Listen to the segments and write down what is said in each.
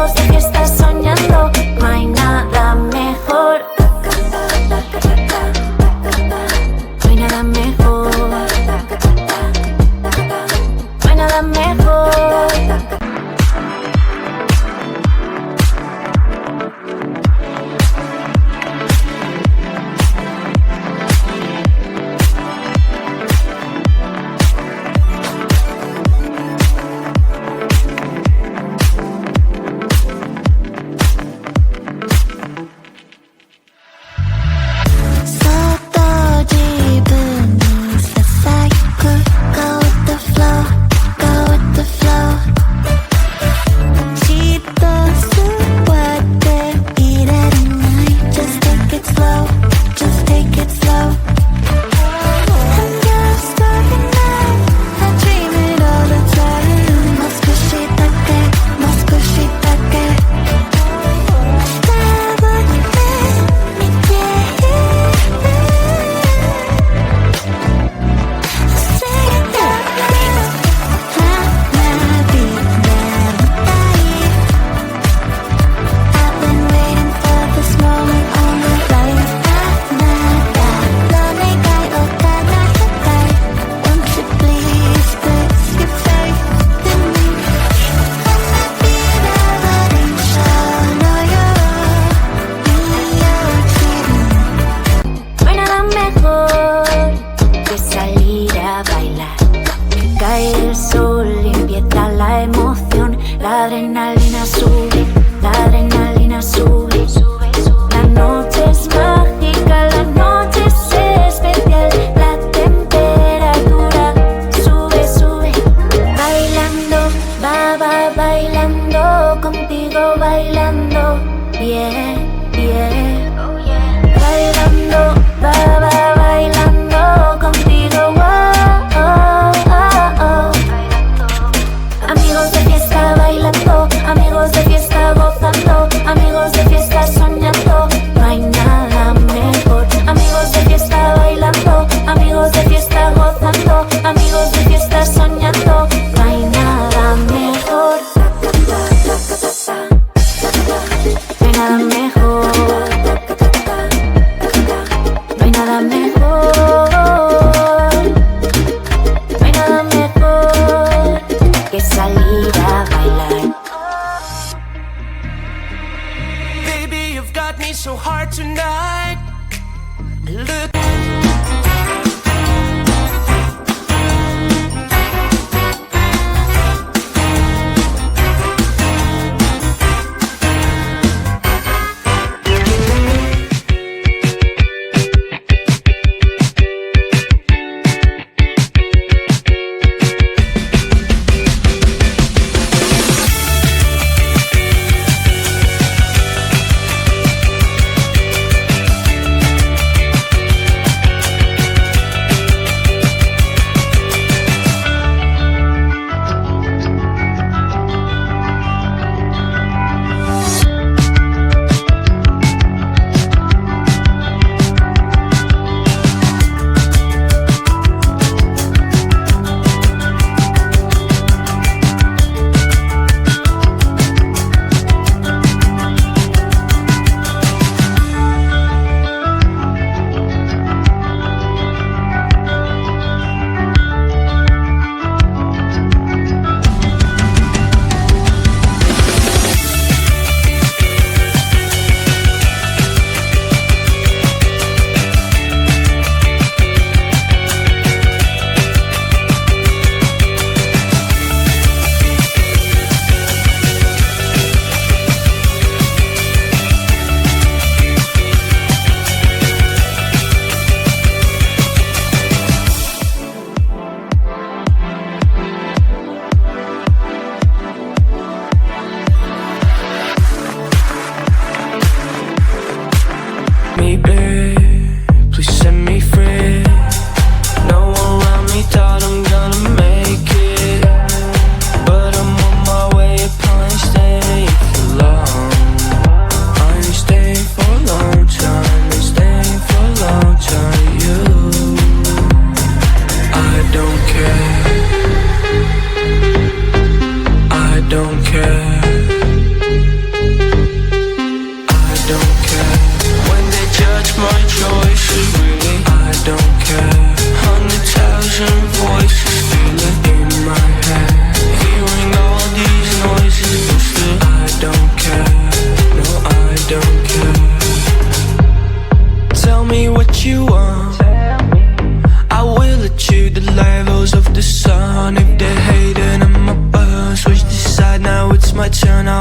amigos de fiesta soñando. No hay nada mejor. No hay nada mejor. No hay nada mejor.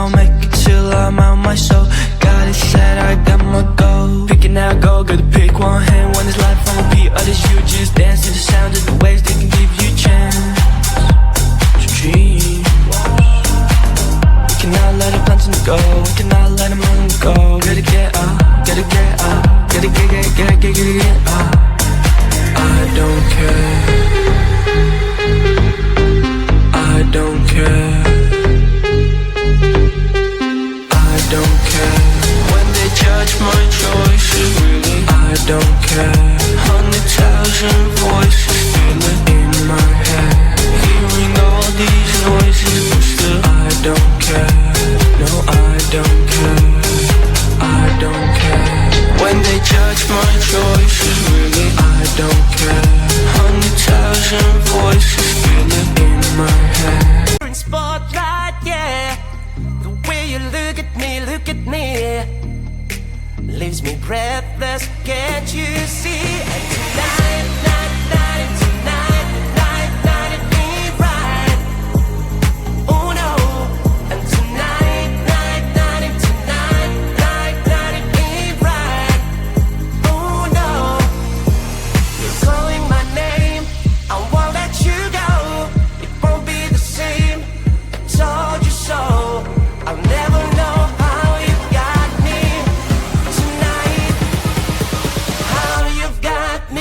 I'll make it till I'm out my soul. Got it set, I got my goal. Picking out gold, gotta pick one hand. One is life on repeat, others you just dance to the sound of the waves. They can give you a chance to dream. We cannot let our plans go. We cannot let them on go. Gotta get up, gotta get up, gotta get up. I don't care. I don't care. I don't care when they judge my choices. Really, I don't care. 100,000 voices feeling in my head, hearing all these noises, but still I don't care. No, I don't care. I don't care when they judge my choices. Really, I don't care. 100,000 voices feeling in my head. Spotlight, yeah. The way you look at me, leaves me breathless. Can't you see? And tonight, it ain't right. Oh no. And tonight, it ain't right. Oh no. You're calling my name, I won't let you go. It won't be the same. I told you so. I'll never know how you've got me tonight. How you've got me.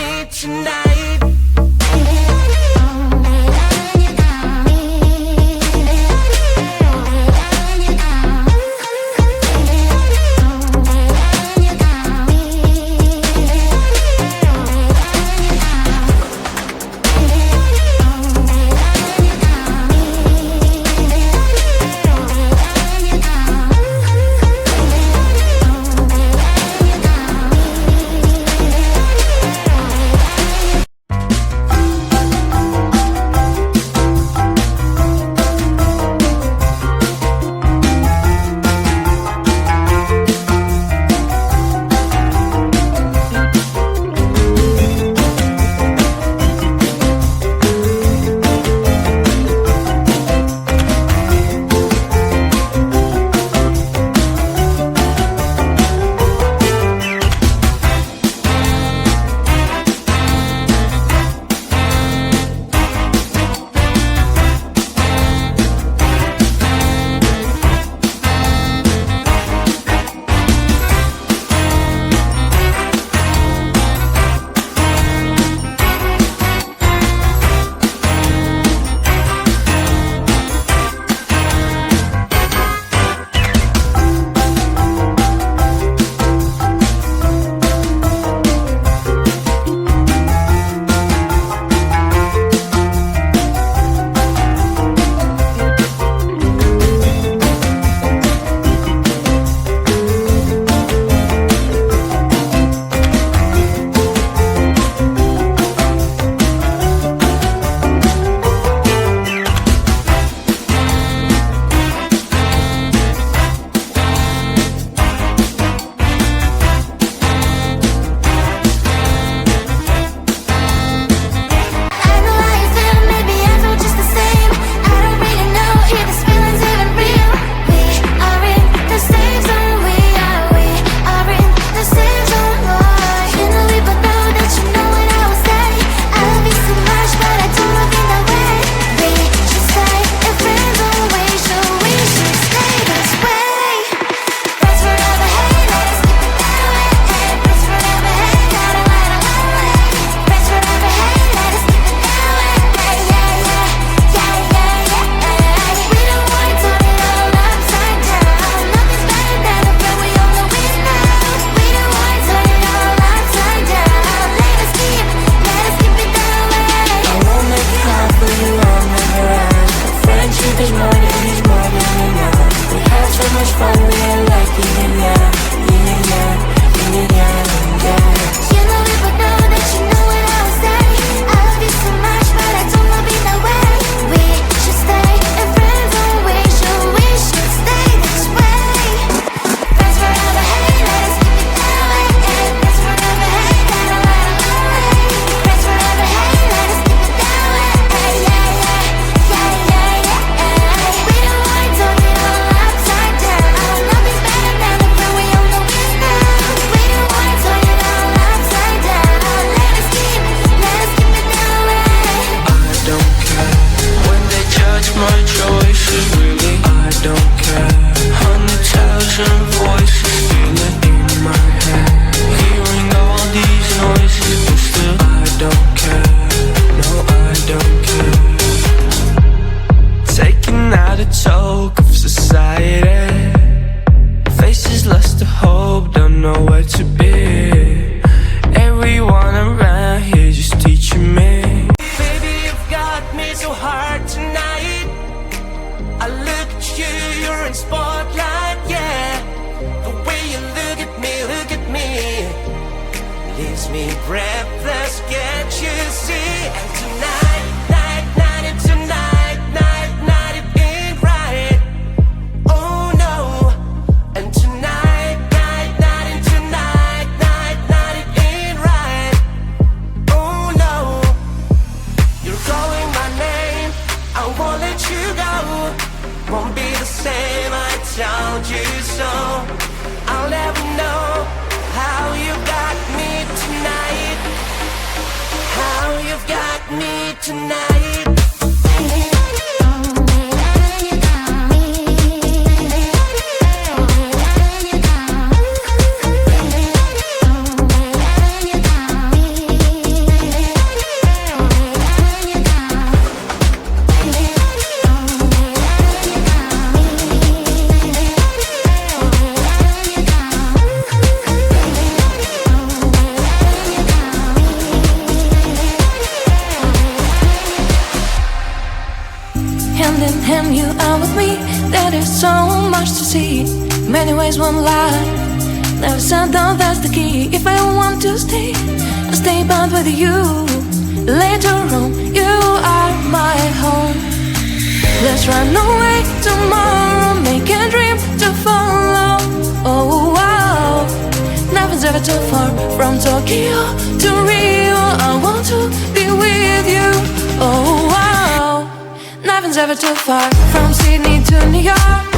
tonight. Hand in hand, you are with me. There is so much to see. Many ways, one life. Never sat down, that's the key. If I want to stay, I'll stay bound with you. Later on, you are my home. Let's run away tomorrow. Make a dream to follow. Oh, wow. Nothing's ever too far. From Tokyo to Rio, I want to be with you. Oh, wow. Nothing's ever too far. From Sydney to New York,